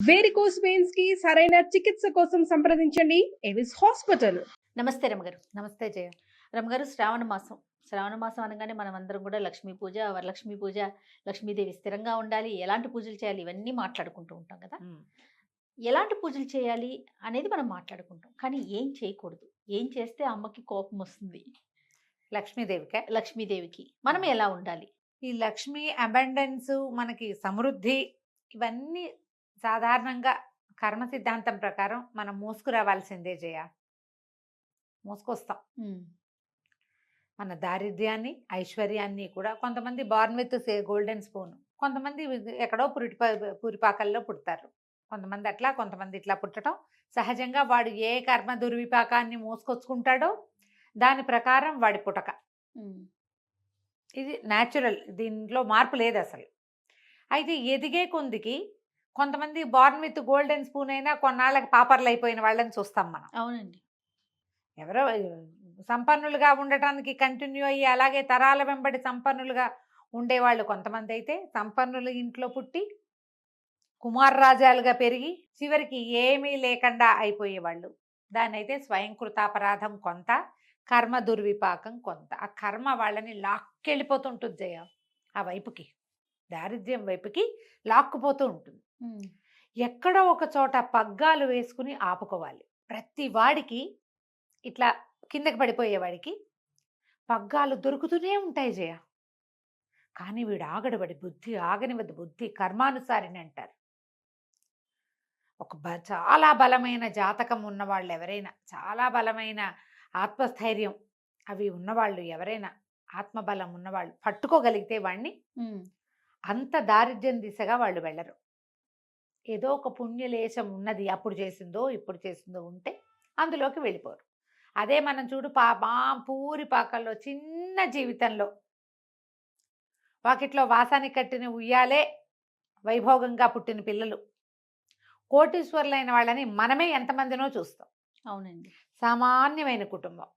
Varicose veins కి సరైన చికిత్స కోసం సంప్రదించండి ఎవిస్ హాస్పిటల్. నమస్తే రమగారు. నమస్తే జయ. రమగారు, శ్రావణ మాసం అనగానే మనం అందరం కూడా లక్ష్మీ పూజ, వరలక్ష్మి పూజ, లక్ష్మీదేవి స్థిరంగా ఉండాలి, ఎలాంటి పూజలు చేయాలి ఇవన్నీ మాట్లాడుకుంటూ ఉంటాం కదా. ఎలాంటి పూజలు చేయాలి అనేది మనం మాట్లాడుకుంటాం, కానీ ఏం చేయకూడదు, ఏం చేస్తే అమ్మకి కోపం వస్తుంది, లక్ష్మీదేవికి మనం ఎలా ఉండాలి? ఈ లక్ష్మి అబండెన్స్, మనకి సమృద్ధి, ఇవన్నీ సాధారణంగా కర్మ సిద్ధాంతం ప్రకారం మనం మోసుకురావాల్సిందే జయ. మోసుకొస్తాం మన దారిద్ర్యాన్ని, ఐశ్వర్యాన్ని కూడా. కొంతమంది బార్న్ విత్ గోల్డెన్ స్పూన్, కొంతమంది ఎక్కడో పురిపాకల్లో పుడతారు. కొంతమంది అట్లా, కొంతమంది ఇట్లా పుట్టడం సహజంగా. వాడు ఏ కర్మ దుర్విపాకాన్ని మోసుకొచ్చుకుంటాడో దాని ప్రకారం వాడి పుటక. ఇది న్యాచురల్, దీంట్లో మార్పు లేదు అసలు. అయితే ఎదిగే కొందికి కొంతమంది బార్న్ విత్ గోల్డెన్ స్పూన్ అయినా కొన్నాళ్ళకి పాపర్లు అయిపోయిన వాళ్ళని చూస్తాం మనం. అవునండి. ఎవరో సంపన్నులుగా ఉండటానికి కంటిన్యూ అయ్యి అలాగే తరాల వెంబడి సంపన్నులుగా ఉండేవాళ్ళు కొంతమంది. అయితే సంపన్నుల ఇంట్లో పుట్టి కుమారరాజాలుగా పెరిగి చివరికి ఏమీ లేకుండా అయిపోయేవాళ్ళు. దాన్ని అయితే స్వయంకృతాపరాధం కొంత, కర్మ దుర్విపాకం కొంత. ఆ కర్మ వాళ్ళని లాక్కెళ్ళిపోతుంటుంది జయ, ఆ వైపుకి, దారిద్ర్యం వైపుకి లాక్కుపోతూ ఉంటుంది. ఎక్కడో ఒక చోట పగ్గాలు వేసుకుని ఆపుకోవాలి. ప్రతి వాడికి ఇట్లా కిందకి పడిపోయేవాడికి పగ్గాలు దొరుకుతూనే ఉంటాయి జయ. కానీ వీడు ఆగడబడి బుద్ధి ఆగనివద్దు, బుద్ధి కర్మానుసారిని అంటారు. చాలా బలమైన జాతకం ఉన్నవాళ్ళు ఎవరైనా, చాలా బలమైన ఆత్మస్థైర్యం అవి ఉన్నవాళ్ళు ఎవరైనా, ఆత్మబలం ఉన్నవాళ్ళు పట్టుకోగలిగితే వాడిని అంత దారిద్ర్యం దిశగా వాళ్ళు వెళ్ళరు. ఏదో ఒక పుణ్యలేశం ఉన్నది, అప్పుడు చేసిందో ఇప్పుడు చేసిందో ఉంటే అందులోకి వెళ్ళిపోరు. అదే మనం చూడు, పూరి పాకల్లో చిన్న జీవితంలో వాకిట్లో వాసానికి కట్టిన ఉయ్యాలే వైభోగంగా పుట్టిన పిల్లలు కోటీశ్వర్లైన వాళ్ళని మనమే ఎంతమందినో చూస్తాం. అవునండి. సామాన్యమైన కుటుంబం,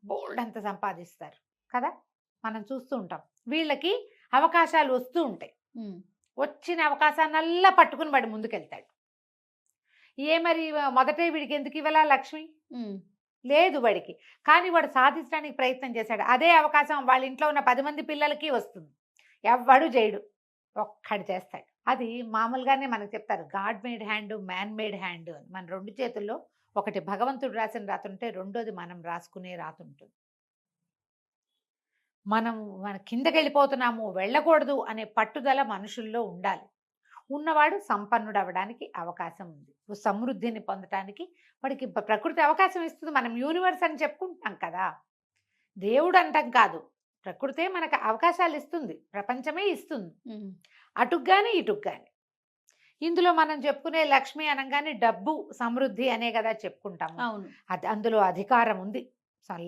బోల్డ్ అంత సంపాదిస్తారు కదా, మనం చూస్తూ ఉంటాం. వీళ్ళకి అవకాశాలు వస్తూ ఉంటాయి. వచ్చిన అవకాశాన్నల్లా పట్టుకుని వాడు ముందుకెళ్తాడు. మరి మొదటే వీడికి ఎందుకు ఇవ్వాలా లక్ష్మి? లేదు వాడికి. కానీ వాడు సాధించడానికి ప్రయత్నం చేశాడు. అదే అవకాశం వాళ్ళ ఇంట్లో ఉన్న 10 మంది పిల్లలకి వస్తుంది. ఎవ్వడు చేయడు, ఒక్కడు చేస్తాడు. అది మామూలుగానే మనకు చెప్తారు, God made hand, man made hand అని. మన 2 చేతుల్లో ఒకటి భగవంతుడు రాసిన రాత ఉంటే, రెండోది మనం రాసుకునే రాత ఉంటుంది. మన కిందకి వెళ్ళిపోతున్నాము, వెళ్ళకూడదు అనే పట్టుదల మనుషుల్లో ఉండాలి. ఉన్నవాడు సంపన్నుడు అవ్వడానికి అవకాశం ఉంది. సమృద్ధిని పొందటానికి వాడికి ప్రకృతి అవకాశం ఇస్తుంది. మనం యూనివర్స్ అని చెప్పుకుంటాం కదా, దేవుడు అంటాం కాదు, ప్రకృతే మనకు అవకాశాలు ఇస్తుంది, ప్రపంచమే ఇస్తుంది, అటుగ్గాని ఇటుగ్గాని. ఇందులో మనం చెప్పుకునే లక్ష్మి అనగానే డబ్బు సమృద్ధి అనే కదా చెప్పుకుంటాము. అది అందులో అధికారం ఉంది.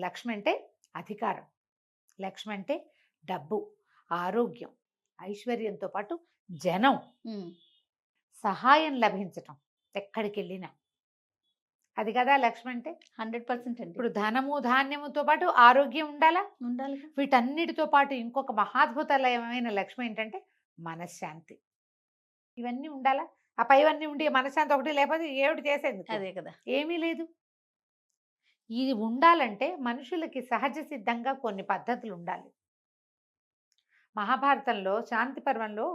లక్ష్మి అంటే అధికారం, లక్ష్మి అంటే డబ్బు, ఆరోగ్యం, ఐశ్వర్యంతో పాటు జనం, సహాయం లభించటం ఎక్కడికి వెళ్ళినా. అది కదా లక్ష్మి అంటే. 100% అండి. ఇప్పుడు ధనము ధాన్యముతో పాటు ఆరోగ్యం ఉండాలి. వీటన్నిటితో పాటు ఇంకొక మహాద్భుతమైన లక్ష్మి ఏంటంటే మనశ్శాంతి. ఇవన్నీ ఉండాలా. ఆ పైవన్నీ ఉండి మనశ్శాంతి ఒకటి లేకపోతే ఏమిటి చేసేది? అదే కదా, ఏమీ లేదు. ఇది ఉండాలంటే మనుషులకి సహజ సిద్ధంగా కొన్ని పద్ధతులు ఉండాలి. మహాభారతంలో శాంతి పర్వంలో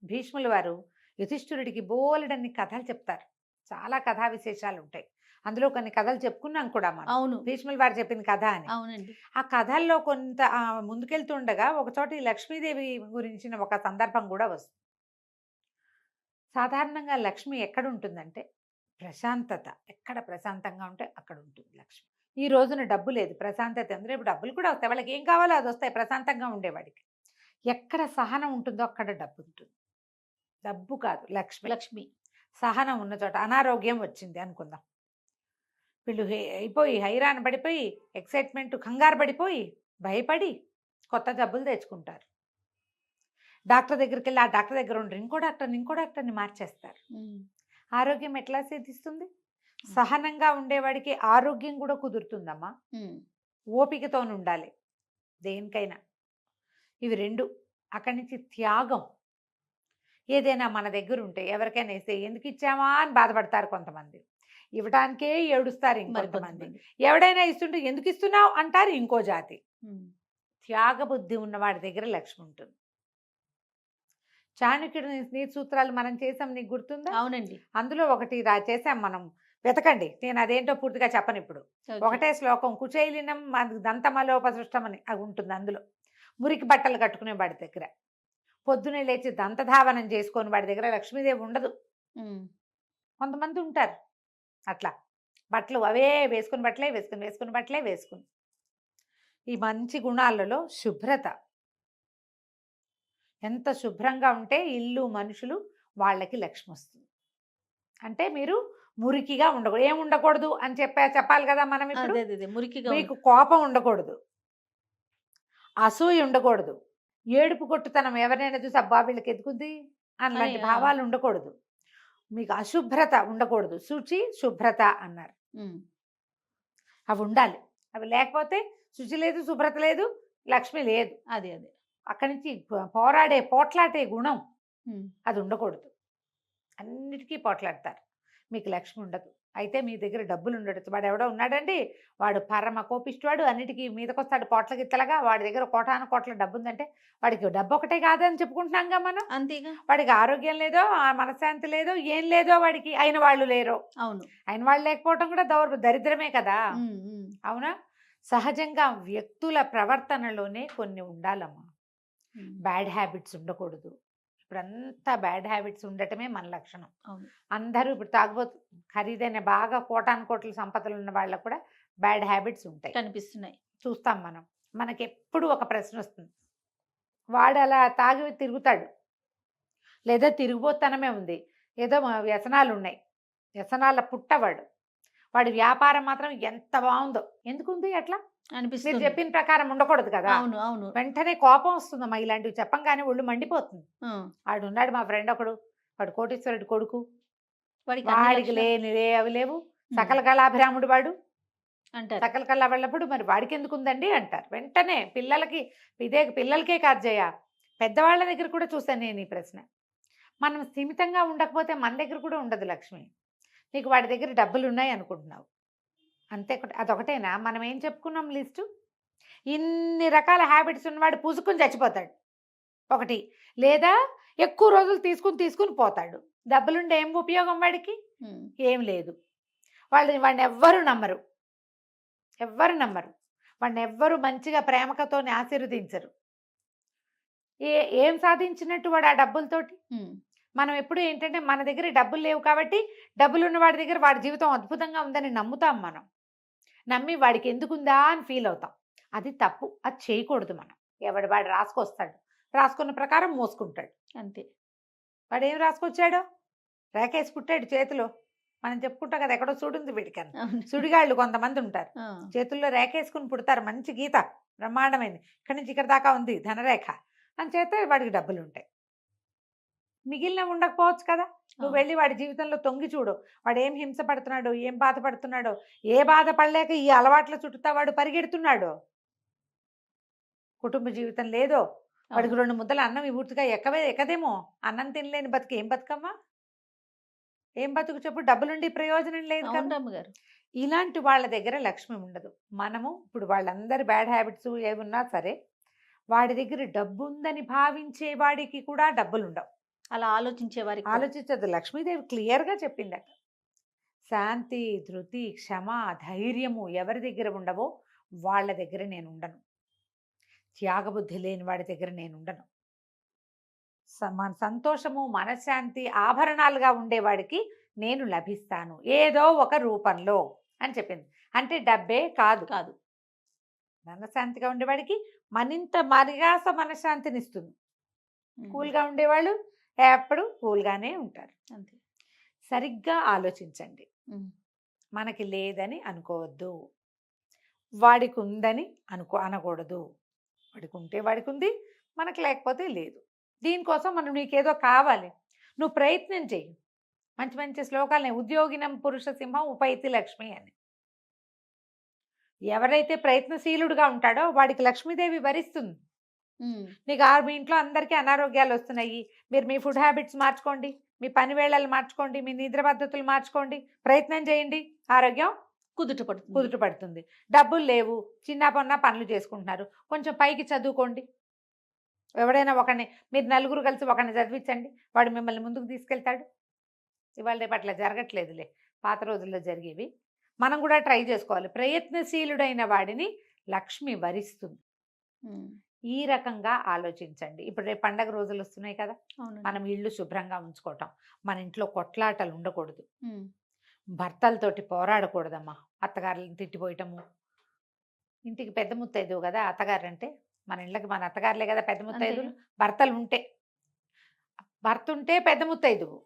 భీష్ముల వారు యుధిష్ఠిరుడికి బోలెడన్ని కథలు చెప్తారు. చాలా కథా విశేషాలు ఉంటాయి. అందులో కొన్ని కథలు చెప్పుకున్నాం కూడా మనం. అవును, భీష్ముల వారు చెప్పిన కథ అని. అవునండి. ఆ కథల్లో కొంత ముందుకెళ్తుండగా ఒకచోట ఈ లక్ష్మీదేవి గురించిన ఒక సందర్భం కూడా వస్తుంది. సాధారణంగా లక్ష్మి ఎక్కడ ఉంటుందంటే ప్రశాంతత. ఎక్కడ ప్రశాంతంగా ఉంటే అక్కడ ఉంటుంది లక్ష్మి. ఈ రోజున డబ్బు లేదు, ప్రశాంతత ఉంది. రేపు డబ్బులు కూడా వస్తాయి, వాళ్ళకి ఏం కావాలో అది వస్తాయి ప్రశాంతంగా ఉండేవాడికి. ఎక్కడ సహనం ఉంటుందో అక్కడ డబ్బు ఉంటుంది. డబ్బు కాదు, లక్ష్మి. సహనం ఉన్న చోట. అనారోగ్యం వచ్చింది అనుకుందాం, వీళ్ళు అయిపోయి హైరాణ పడిపోయి, ఎక్సైట్మెంట్ కంగారు పడిపోయి, భయపడి కొత్త జబ్బులు తెచ్చుకుంటారు. డాక్టర్ దగ్గరికి వెళ్ళి ఆ డాక్టర్ దగ్గర ఉండరు, ఇంకో డాక్టర్ని మార్చేస్తారు. ఆరోగ్యం ఎట్లా సిద్ధిస్తుంది? సహనంగా ఉండేవాడికి ఆరోగ్యం కూడా కుదురుతుందమ్మా. ఓపికతో ఉండాలి దేనికైనా. ఇవి 2. అక్కడి నుంచి త్యాగం. ఏదైనా మన దగ్గర ఉంటే ఎవరికైనా ఇస్తే ఎందుకు ఇచ్చామా అని బాధపడతారు కొంతమంది, ఇవ్వడానికే ఏడుస్తారు ఇంకొంతమంది, మరికొంతమంది. ఎవడైనా ఇస్తుంటే ఎందుకు ఇస్తున్నావు అంటారు ఇంకో జాతి. ఉమ్. త్యాగబుద్ధి ఉన్న వాడి దగ్గర లక్ష్మి ఉంటుంది. చాణక్యుడి నీతి సూత్రాలు మనం చేసాం, నీకు గుర్తుందా? అవునండి. అందులో ఒకటి చేసాం మనం, వెతకండి, నేను అదేంటో పూర్తిగా చెప్పను ఇప్పుడు. ఓకే. ఒకటే శ్లోకం, కుచైలినం దంతమలోపసృష్టం అని అది ఉంటుంది అందులో. మురికి బట్టలు కట్టుకునే వాడి దగ్గర, పొద్దునే లేచి దంతధావనం చేసుకొని వాడి దగ్గర లక్ష్మీదేవి ఉండదు. ఉమ్. కొంతమంది ఉంటారు అట్లా, బట్టలు అవే వేసుకుని బట్టలే వేసుకుని బట్టలే వేసుకుని. ఈ మంచి గుణాలలో శుభ్రత, ఎంత శుభ్రంగా ఉంటే ఇల్లు మనుషులు వాళ్ళకి లక్ష్మి వస్తుంది. అంటే మీరు మురికిగా ఉండకూడదు, ఏం ఉండకూడదు అని చెప్పాలి కదా మనం ఇప్పుడు. అదే అదే మురికిగా మీకు కోపం ఉండకూడదు, అసూయ ఉండకూడదు, ఏడుపు కొట్టుతనం, ఎవరైనా చూసి అబ్బా వీళ్ళకి ఎదుగుద్ది అలాంటి అని, భావాలు ఉండకూడదు, మీకు అశుభ్రత ఉండకూడదు, శుచి శుభ్రత అన్నారు. ఉమ్. అవి ఉండాలి. అవి లేకపోతే శుచి లేదు, శుభ్రత లేదు, లక్ష్మి లేదు. అదే అదే. అక్కడి నుంచి పోట్లాడే గుణం ఉమ్. అది ఉండకూడదు. అన్నిటికీ పోట్లాడతారు, మీకు లక్ష్మి ఉండదు. అయితే మీ దగ్గర డబ్బులు ఉండడు. వాడు ఎవడో ఉన్నాడండి, వాడు పరమ కోపిష్టివాడు, అన్నిటికీ మీదకొస్తాడు పోట్ల గిత్తలగా, వాడి దగ్గర కోటాను కోట్ల డబ్బు ఉందంటే వాడికి డబ్బు ఒకటే కాదని చెప్పుకుంటున్నాంగా మనం. అంతేగా. వాడికి ఆరోగ్యం లేదో, ఆ మనశ్శాంతి లేదో, ఏం లేదో వాడికి, అయిన వాళ్ళు లేరు. అవును. అయిన వాళ్ళు లేకపోవడం కూడా దరిద్రమే కదా. ఉమ్. ఉమ్. అవునా? సహజంగా వ్యక్తుల ప్రవర్తనలోనే కొన్ని ఉండాలమ్మా. ఉమ్. బ్యాడ్ హ్యాబిట్స్ ఉండకూడదు. ఇప్పుడంతా బ్యాడ్ హ్యాబిట్స్ ఉండటమే మన లక్షణం. అవును. అందరూ ఇప్పుడు తాగుబోతు, ఖరీదైన బాగా కోటాను కోట్ల సంపదలు ఉన్న వాళ్ళకు కూడా బ్యాడ్ హ్యాబిట్స్ ఉంటాయి, కనిపిస్తున్నాయి. చూస్తాం మనం. మనకి ఎప్పుడు ఒక ప్రశ్న వస్తుంది, వాడు అలా తాగి తిరుగుతాడు, లేదా తిరుగుబోతనమే ఉంది, ఏదో వ్యసనాలు ఉన్నాయి, వ్యసనాల పుట్టవాడు, వాడి వ్యాపారం మాత్రం ఎంత బాగుందో, ఎందుకుంది అట్లా? మీరు అనిపిస్తుంది. చెప్పిన ప్రకారం ఉండకూడదు కదా. అవును అవును. వెంటనే కోపం వస్తుందమ్మా, ఇలాంటివి చెప్పంగానే ఒళ్ళు మండిపోతుంది. ఆ. వాడు ఉన్నాడు మా ఫ్రెండ్ ఒకడు, వాడు కోటీశ్వరుడు కొడుకు, వాడికి అన్ని వాడికి లక్షణాలు అవి లేవు, ఉమ్. సకల కళాభిరాముడు వాడు, అంటారు. సకల కళ వెళ్ళప్పుడు మరి వాడికి ఎందుకు ఉందండి అంటారు వెంటనే. పిల్లలకే కాదు జయ, పెద్దవాళ్ళ దగ్గర కూడా చూశాను నేను ఈ ప్రశ్న. మనం స్థిమితంగా ఉండకపోతే మన దగ్గర కూడా ఉండదు లక్ష్మి. నీకు వాడి దగ్గర డబ్బులు ఉన్నాయి అనుకుంటున్నావు అంతే, అదొకటేనా? మనం ఏం చెప్పుకున్నాం లిస్టు? ఇన్ని రకాల హ్యాబిట్స్ ఉన్నవాడు పూసుకుని చచ్చిపోతాడు ఒకటి, లేదా ఎక్కువ రోజులు తీసుకుని పోతాడు. డబ్బులుండే ఏం ఉపయోగం వాడికి? ఉమ్. ఏం లేదు. వాడిని ఎవ్వరు నమ్మరు, వాడిని ఎవ్వరు మంచిగా ప్రేమకతో ఆశీర్వదించరు. ఏం సాధించినట్టు వాడు ఆ డబ్బులతోటి? ఉమ్. మనం ఎప్పుడు ఏంటంటే మన దగ్గర డబ్బులు లేవు కాబట్టి డబ్బులు ఉన్న వాడి దగ్గర వాడి జీవితం అద్భుతంగా ఉందని నమ్ముతాం మనం. నమ్మి వాడికి ఎందుకుందా అని ఫీల్ అవుతాం. అది తప్పు, అది చేయకూడదు. మనం వాడు రాసుకొస్తాడు, రాసుకున్న ప్రకారం మోసుకుంటాడు అంతే. వాడు ఏం రాసుకొచ్చాడో రేకేసి పుట్టాడు చేతిలో. మనం చెప్పుకుంటాం కదా, ఎక్కడో సుడుంది వీడికని. అవును. సుడిగాళ్ళు కొంతమంది ఉంటారు, ఆ. చేతుల్లో రేకేసుకుని పుడతారు, మంచి గీత బ్రహ్మాండమైంది, ఇక్కడి నుంచి ఇక్కడ దాకా ఉంది ధనరేఖ అని చేస్తే వాడికి డబ్బులు ఉంటాయి. మిగిలిన ఉండకపోవచ్చు కదా. నువ్వు వెళ్ళి వాడి జీవితంలో తొంగి చూడు, వాడు ఏం హింస పడుతున్నాడో, ఏం బాధపడుతున్నాడో, ఏ బాధపడలేక ఈ అలవాట్ల చుట్టూ వాడు పరిగెడుతున్నాడో, కుటుంబ జీవితం లేదో, వాడికి 2 ముద్దల అన్నం పూర్తిగా ఎక్కదేమో, అన్నం తినలేని బతుకు ఏం బతుకమ్మా, ఏం బతుకు చెప్పు? డబ్బులుండి ప్రయోజనం లేదు కదా. అవును అమ్మగారు. ఇలాంటి వాళ్ళ దగ్గర లక్ష్మి ఉండదు. మనము ఇప్పుడు వాళ్ళందరి బ్యాడ్ హ్యాబిట్స్ ఏమున్నా సరే, వాడి దగ్గర డబ్బు ఉందని భావించే వాడికి కూడా డబ్బులు ఉండవు. అలా ఆలోచించే వారికి ఆలోచించదు. లక్ష్మీదేవి క్లియర్గా చెప్పిందట, శాంతి, ధృతి, క్షమ, ధైర్యము ఎవరి దగ్గర ఉండవో వాళ్ళ దగ్గర నేను ఉండను, త్యాగబుద్ధి లేని వాడి దగ్గర నేను ఉండను, మన సంతోషము మనశ్శాంతి ఆభరణాలుగా ఉండేవాడికి నేను లభిస్తాను ఏదో ఒక రూపంలో అని చెప్పింది. అంటే డబ్బే కాదు, కాదు, మనశ్శాంతిగా ఉండేవాడికి మరింత మరిగాస మనశ్శాంతిని ఇస్తుంది. కూల్గా ఉండేవాళ్ళు ఎప్పుడు కూల్గానే ఉంటారు. అంతే. సరిగ్గా ఆలోచించండి. ఉమ్. మనకి లేదని అనుకోవద్దు, వాడికి ఉందని అనకూడదు. వాడికి ఉంటే వాడికి ఉంది, మనకు లేకపోతే లేదు. దీనికోసం మనం నీకేదో కావాలి, నువ్వు ప్రయత్నం చెయ్యి. మంచి మంచి శ్లోకాలని, ఉద్యోగినం పురుష సింహం ఉపైతి లక్ష్మి అని. ఎవరైతే ప్రయత్నశీలుడుగా ఉంటాడో వాడికి లక్ష్మీదేవి వరిస్తుంది. నీకు మీ ఇంట్లో అందరికీ అనారోగ్యాలు వస్తున్నాయి, మీరు మీ ఫుడ్ హ్యాబిట్స్ మార్చుకోండి, మీ పని వేళలు మార్చుకోండి, మీ నిద్ర పద్ధతులు మార్చుకోండి, ప్రయత్నం చేయండి, ఆరోగ్యం కుదుట పడుతుంది. డబ్బులు లేవు, చిన్న పొన్న పనులు చేసుకుంటున్నారు, కొంచెం పైకి చదువుకోండి. ఎవడైనా ఒకరిని, మీరు నలుగురు కలిసి ఒకరిని చదివించండి, వాడు మిమ్మల్ని ముందుకు తీసుకెళ్తాడు. ఇవాళ రేపు అట్లా జరగట్లేదులే, పాత రోజుల్లో జరిగేవి. మనం కూడా ట్రై చేసుకోవాలి. ప్రయత్నశీలుడైన వాడిని లక్ష్మి వరిస్తుంది. ఈ రకంగా ఆలోచించండి. ఇప్పుడు రేపు పండగ రోజులు వస్తున్నాయి కదా, మనం ఇళ్ళు శుభ్రంగా ఉంచుకోవటం, మన ఇంట్లో కొట్లాటలు ఉండకూడదు, భర్తలతోటి పోరాడకూడదమ్మా, అత్తగారులను తిట్టిపోయటము. ఇంటికి పెద్ద ముత్తైదు కదా అత్తగారు అంటే, మన ఇళ్ళకి మన అత్తగారులే కదా పెద్ద ముత్తైదులు. భర్తలు ఉంటే, భర్త ఉంటే పెద్ద ముత్తైదువు,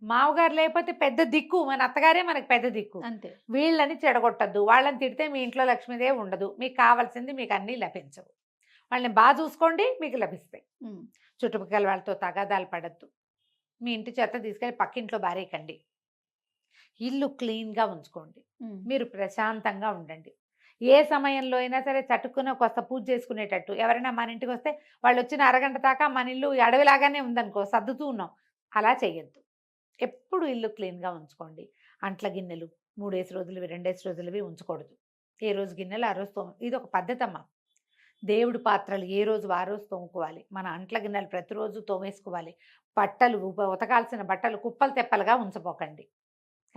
మామగారు లేకపోతే పెద్ద దిక్కు, మన అత్తగారే మనకి పెద్ద దిక్కు. అంతే. వీళ్ళని చెడగొట్టద్దు, వాళ్ళని తిడితే మీ ఇంట్లో లక్ష్మీదేవి ఉండదు, మీకు కావాల్సింది మీకు అన్నీ లభించవు. వాళ్ళని బాగా చూసుకోండి, మీకు లభిస్తాయి. చుట్టుపక్కల వాళ్ళతో తగాదాలు పడద్దు, మీ ఇంటి చెత్త తీసుకెళ్ళి పక్కింట్లో బారేయకండి, ఇల్లు క్లీన్గా ఉంచుకోండి, మీరు ప్రశాంతంగా ఉండండి. ఏ సమయంలో అయినా సరే చట్టుకుని కొత్త పూజ చేసుకునేటట్టు. ఎవరైనా మన ఇంటికి వస్తే వాళ్ళు వచ్చిన అరగంట దాకా మన ఇల్లు అడవిలాగానే ఉందనుకో, సర్దుతూ ఉన్నాం, అలా చేయొద్దు. ఎప్పుడు ఇల్లు క్లీన్గా ఉంచుకోండి. అంట్ల గిన్నెలు 3 రోజులవి 2 రోజులవి ఉంచకూడదు. ఏ రోజు గిన్నెలు ఆ రోజు ఇది ఒక పద్ధతి అమ్మా. దేవుడి పాత్రలు ఏ రోజు ఆ రోజు తోముకోవాలి, మన అంట్ల గిన్నెలు ప్రతిరోజు తోమేసుకోవాలి. బట్టలు ఉతకాల్సిన బట్టలు కుప్పలు తెప్పలుగా ఉంచపోకండి.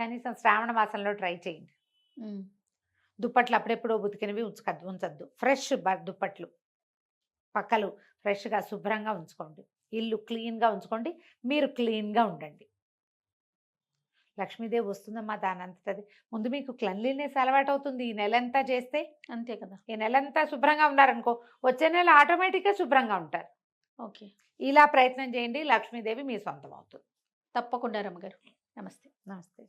కనీసం శ్రావణ మాసంలో ట్రై చేయండి. దుప్పట్లు అప్పుడెప్పుడో ఉతికినవి ఉంచద్దు. ఫ్రెష్ దుప్పట్లు పక్కలు ఫ్రెష్గా శుభ్రంగా ఉంచుకోండి. ఇల్లు క్లీన్గా ఉంచుకోండి, మీరు క్లీన్గా ఉండండి. లక్ష్మీదేవి వస్తుందమ్మా దాని అంతటది. ముందు మీకు క్లెన్లీనెస్ అలవాటు అవుతుంది. ఈ నెలంతా చేస్తే అంతే కదా, ఈ నెలంతా శుభ్రంగా ఉన్నారనుకో, వచ్చే నెల ఆటోమేటిక్గా శుభ్రంగా ఉంటారు. ఓకే, ఇలా ప్రయత్నం చేయండి, లక్ష్మీదేవి మీ సొంతం అవుతుంది. తప్పకుండా రమ్మగారు. నమస్తే. నమస్తే.